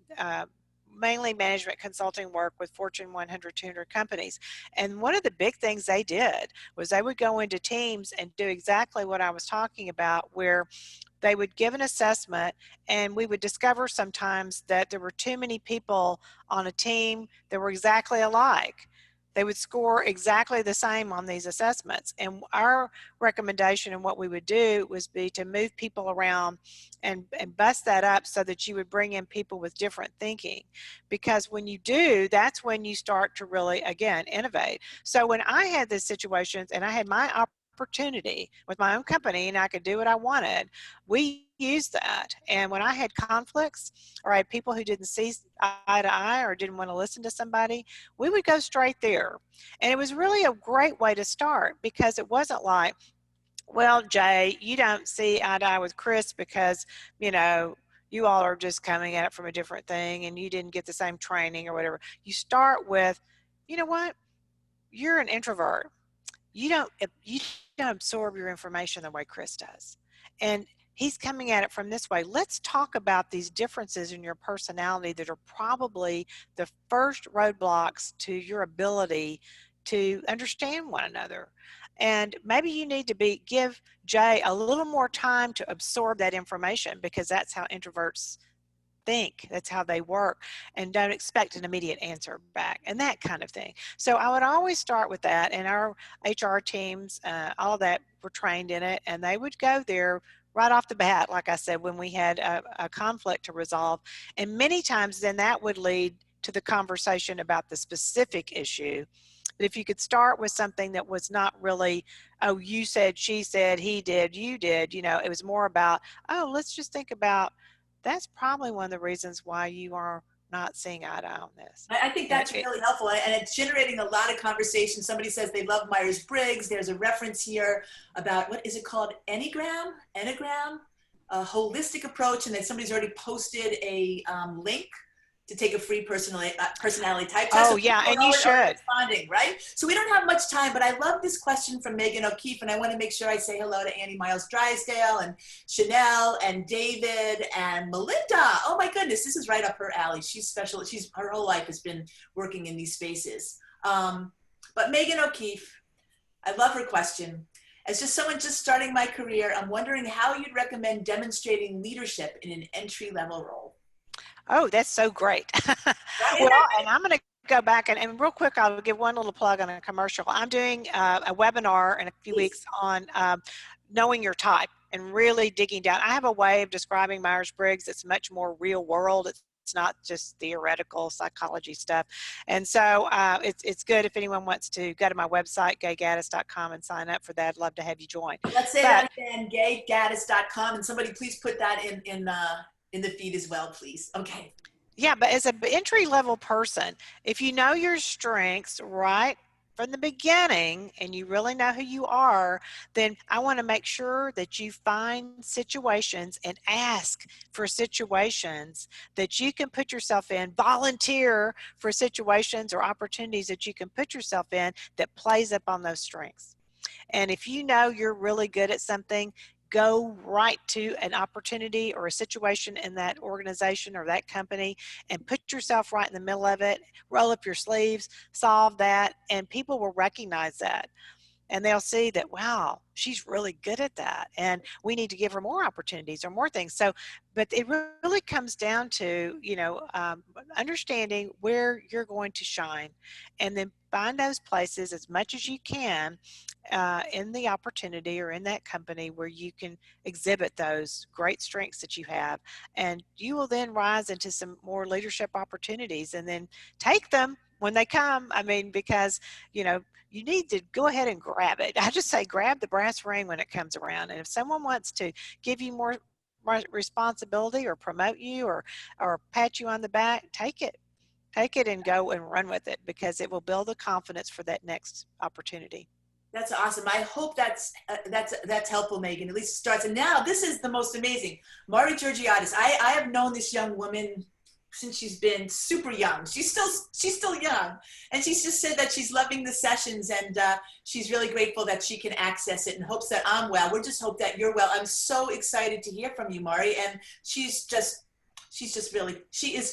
Speaker 2: mainly management consulting work with Fortune 100, 200 companies. And one of the big things they did was they would go into teams and do exactly what I was talking about, where they would give an assessment, and we would discover sometimes that there were too many people on a team that were exactly alike. They would score exactly the same on these assessments. And our recommendation and what we would do was be to move people around and bust that up so that you would bring in people with different thinking. Because when you do, that's when you start to really, again, innovate. So when I had these situations and I had my opportunity with my own company and I could do what I wanted, we used that. And when I had conflicts or I had people who didn't see eye to eye or didn't want to listen to somebody, we would go straight there. And it was really a great way to start, because it wasn't like, well, Jay, you don't see eye to eye with Chris because, you know, you all are just coming at it from a different thing and you didn't get the same training or whatever. You start with, you know what, you're an introvert. You don't absorb your information the way Chris does. And he's coming at it from this way. Let's talk about these differences in your personality that are probably the first roadblocks to your ability to understand one another. And maybe you need to give Jay a little more time to absorb that information, because that's how introverts think, that's how they work, and don't expect an immediate answer back, and that kind of thing. So I would always start with that, and our HR teams, all of that, were trained in it, and they would go there right off the bat, like I said, when we had a conflict to resolve. And many times then that would lead to the conversation about the specific issue. But if you could start with something that was not really, oh, you said, she said, he did, you did, you know, it was more about, oh, let's just think about, that's probably one of the reasons why you are not seeing eye to eye on this.
Speaker 1: I think that's really helpful, and it's generating a lot of conversation. Somebody says they love Myers-Briggs. There's a reference here about, what is it called? Enneagram, a holistic approach, and then somebody's already posted a link to take a free personality type test.
Speaker 2: Oh, yeah, and you should.
Speaker 1: Responding, right? So we don't have much time, but I love this question from Megan O'Keefe, and I want to make sure I say hello to Annie Miles Drysdale and Chanel and David and Melinda. Oh my goodness, this is right up her alley. She's special. Her whole life has been working in these spaces. But Megan O'Keefe, I love her question. As just someone just starting my career, I'm wondering how you'd recommend demonstrating leadership in an entry-level role.
Speaker 2: Oh, that's so great. Well, and I'm going to go back and real quick, I'll give one little plug on a commercial. I'm doing a webinar in a few weeks on knowing your type and really digging down. I have a way of describing Myers-Briggs that's much more real world. It's not just theoretical psychology stuff. And so it's good if anyone wants to go to my website, gaygaddis.com, and sign up for that. I'd love to have you join.
Speaker 1: Let's say that again, gaygaddis.com, and somebody please put that in the feed as well, please. Okay.
Speaker 2: Yeah, but as an entry-level person, if you know your strengths right from the beginning and you really know who you are, then I want to make sure that you find situations and ask for situations that you can put yourself in, volunteer for situations or opportunities that you can put yourself in that plays up on those strengths. And if you know you're really good at something, go right to an opportunity or a situation in that organization or that company and put yourself right in the middle of it, roll up your sleeves, solve that, and people will recognize that. And they'll see that, wow, she's really good at that. And we need to give her more opportunities or more things. So, but it really comes down to, understanding where you're going to shine and then find those places as much as you can in the opportunity or in that company where you can exhibit those great strengths that you have. And you will then rise into some more leadership opportunities and then take them when they come. I mean, because, you need to go ahead and grab it. I just say grab the brass ring when it comes around. And if someone wants to give you more responsibility or promote you or pat you on the back, take it and go and run with it, because it will build the confidence for that next opportunity.
Speaker 1: That's awesome. I hope that's helpful, Megan. At least it starts. And now this is the most amazing. Mari Georgiadis. I have known this young woman since she's been super young. She's still young, and she's just said that she's loving the sessions, and she's really grateful that she can access it, and hopes that I'm well. We just hope that you're well. I'm so excited to hear from you, Mari, and she is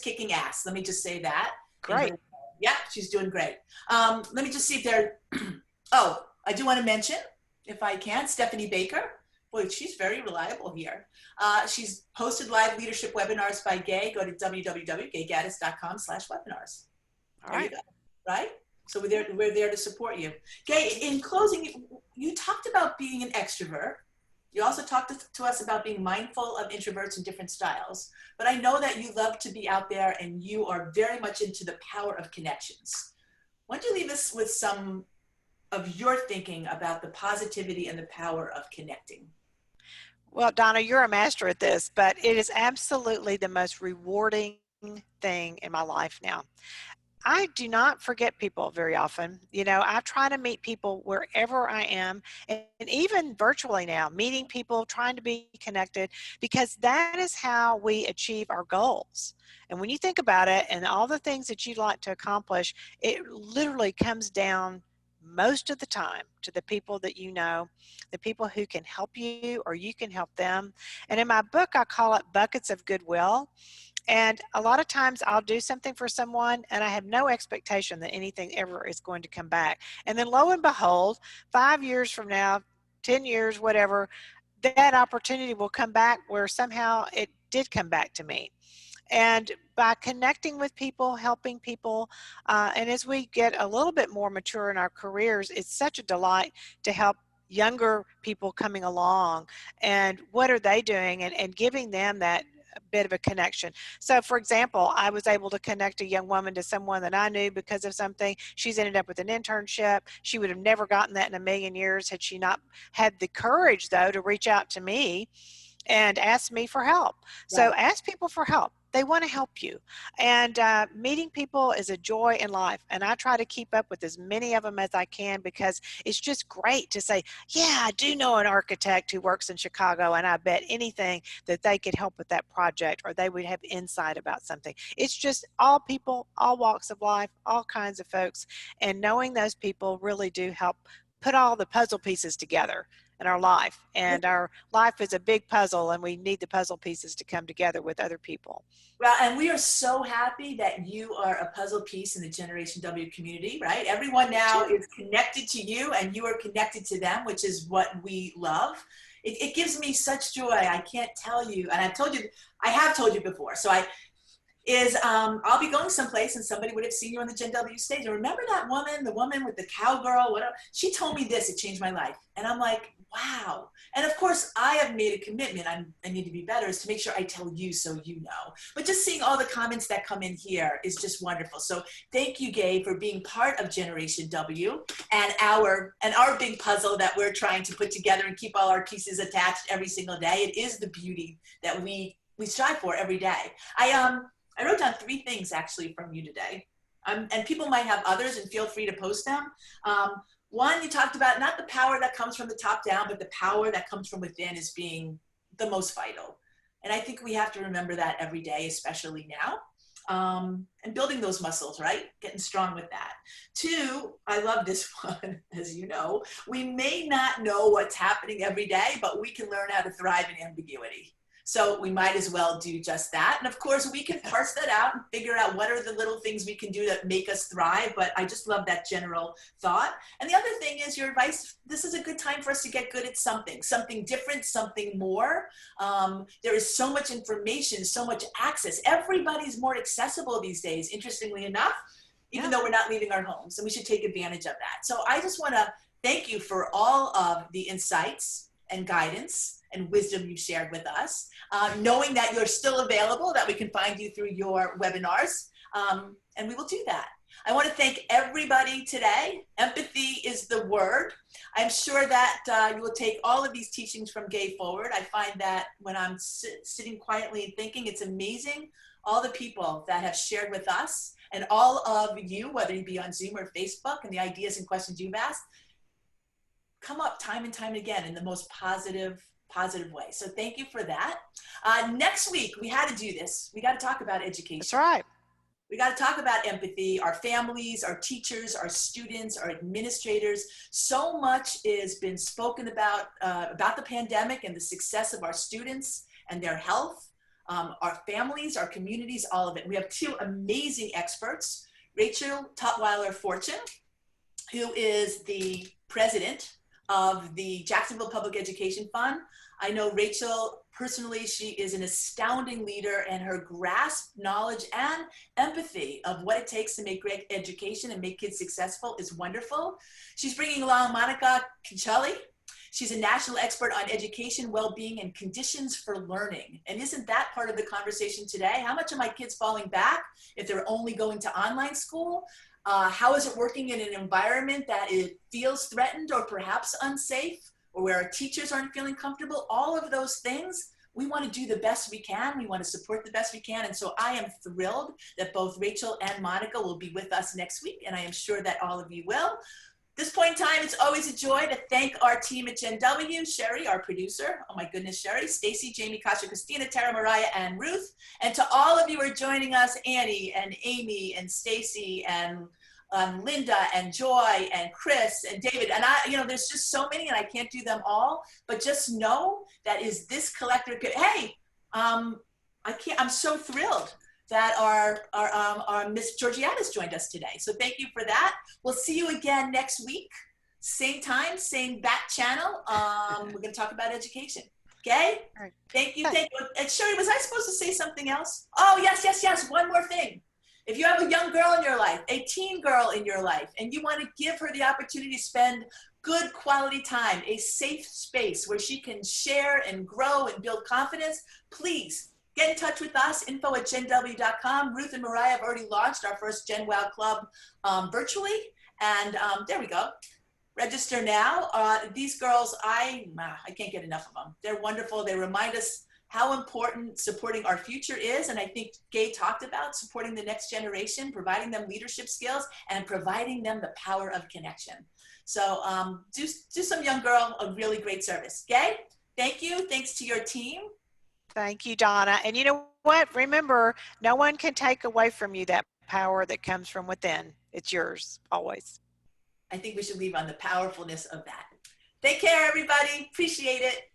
Speaker 1: kicking ass. Let me just say that.
Speaker 2: Great.
Speaker 1: Yeah, she's doing great. Let me just see if there. Oh, I do want to mention, if I can, Stephanie Baker. Boy, she's very reliable here. She's hosted live leadership webinars by Gay. Go to www.gaygaddis.com/webinars.
Speaker 2: All right.
Speaker 1: Right? So we're there to support you. Gay, in closing, you talked about being an extrovert. You also talked to us about being mindful of introverts and different styles. But I know that you love to be out there and you are very much into the power of connections. Why don't you leave us with some of your thinking about the positivity and the power of connecting?
Speaker 2: Well, Donna, you're a master at this, but it is absolutely the most rewarding thing in my life now. I do not forget people very often. I try to meet people wherever I am, and even virtually now, meeting people, trying to be connected, because that is how we achieve our goals. And when you think about it and all the things that you'd like to accomplish, it literally comes down most of the time to the people that you know, the people who can help you or you can help them. And in my book, I call it buckets of goodwill. And a lot of times I'll do something for someone and I have no expectation that anything ever is going to come back. And then lo and behold, 5 years from now, 10 years, whatever, that opportunity will come back where somehow it did come back to me. And by connecting with people, helping people, and as we get a little bit more mature in our careers, it's such a delight to help younger people coming along and what are they doing, and giving them that bit of a connection. So for example, I was able to connect a young woman to someone that I knew because of something. She's ended up with an internship. She would have never gotten that in a million years had she not had the courage, though, to reach out to me and ask me for help. Right. So ask people for help. they want to help you. And meeting people is a joy in life. And I try to keep up with as many of them as I can, because it's just great to say, yeah, I do know an architect who works in Chicago, and I bet anything that they could help with that project, or they would have insight about something. It's just all people, all walks of life, all kinds of folks. And knowing those people really do help put all the puzzle pieces together in our life. And our life is a big puzzle, and we need the puzzle pieces to come together with other people.
Speaker 1: Well, and we are so happy that you are a puzzle piece in the Generation W community, right? Everyone now is connected to you, and you are connected to them, which is what we love. It gives me such joy. I can't tell you, and I have told you before. So I'll be going someplace and somebody would have seen you on the Gen W stage. And remember that woman, the woman with the cowgirl, whatever, she told me this, it changed my life. And I'm like, wow. And of course I have made a commitment, I need to be better, is to make sure I tell you so you know. But just seeing all the comments that come in here is just wonderful. So thank you, Gay, for being part of Generation W and our big puzzle that we're trying to put together and keep all our pieces attached every single day. It is the beauty that we strive for every day. I wrote down 3 things actually from you today, and people might have others, and feel free to post them. One, you talked about not the power that comes from the top down, but the power that comes from within as being the most vital. And I think we have to remember that every day, especially now, and building those muscles, right? Getting strong with that. 2, I love this one, as you know, we may not know what's happening every day, but we can learn how to thrive in ambiguity. So we might as well do just that. And of course, we can parse that out and figure out what are the little things we can do that make us thrive. But I just love that general thought. And the other thing is your advice, this is a good time for us to get good at something different, something more. There is so much information, so much access. Everybody's more accessible these days, interestingly enough, even though we're not leaving our homes. And we should take advantage of that. So I just want to thank you for all of the insights and guidance and wisdom you shared with us, knowing that you're still available, that we can find you through your webinars, and we will do that. I want to thank everybody today. Empathy is the word. I'm sure that you will take all of these teachings from Gay forward. I find that when I'm sitting quietly and thinking, it's amazing all the people that have shared with us, and all of you, whether you be on Zoom or Facebook, and the ideas and questions you've asked, come up time and time again in the most positive way. So thank you for that. Next week, we had to do this. We got to talk about education.
Speaker 2: That's right.
Speaker 1: We got to talk about empathy, our families, our teachers, our students, our administrators. So much has been spoken about the pandemic and the success of our students and their health, our families, our communities, all of it. We have 2 amazing experts, Rachel Tutwiler-Fortune, who is the president of the Jacksonville Public Education Fund. I know Rachel personally. She is an astounding leader, and her grasp, knowledge, and empathy of what it takes to make great education and make kids successful is wonderful. She's bringing along Monica Kinchelli. She's a national expert on education, well-being, and conditions for learning. And isn't that part of the conversation today? How much are my kids falling back if they're only going to online school? How is it working in an environment that it feels threatened or perhaps unsafe, or where our teachers aren't feeling comfortable? All of those things, we want to do the best we can. We want to support the best we can. And so I am thrilled that both Rachel and Monica will be with us next week, and I am sure that all of you will. This point in time, it's always a joy to thank our team at Gen W, Sherry, our producer. Oh my goodness, Sherry, Stacy, Jamie, Kasha, Christina, Tara, Mariah, and Ruth. And to all of you who are joining us, Annie and Amy and Stacy and Linda and Joy and Chris and David. And there's just so many, and I can't do them all, but just know that is this collective. Hey, I'm so thrilled that our Miss Georgiana's joined us today. So thank you for that. We'll see you again next week. Same time, same bat channel. We're going to talk about education. Okay?
Speaker 2: All right.
Speaker 1: Thank you. Thank you. And Sherry, was I supposed to say something else? Oh, yes. One more thing. If you have a young girl in your life, a teen girl in your life, and you want to give her the opportunity to spend good quality time, a safe space where she can share and grow and build confidence, please get in touch with us, info@genw.com. Ruth and Mariah have already launched our first Gen Wow Club virtually. And there we go. Register now. These girls, I can't get enough of them. They're wonderful. They remind us how important supporting our future is. And I think Gay talked about supporting the next generation, providing them leadership skills and providing them the power of connection. So do some young girl a really great service. Gay, thank you. Thanks to your team.
Speaker 2: Thank you, Donna. And you know what? Remember, no one can take away from you that power that comes from within. It's yours always.
Speaker 1: I think we should leave on the powerfulness of that. Take care, everybody. Appreciate it.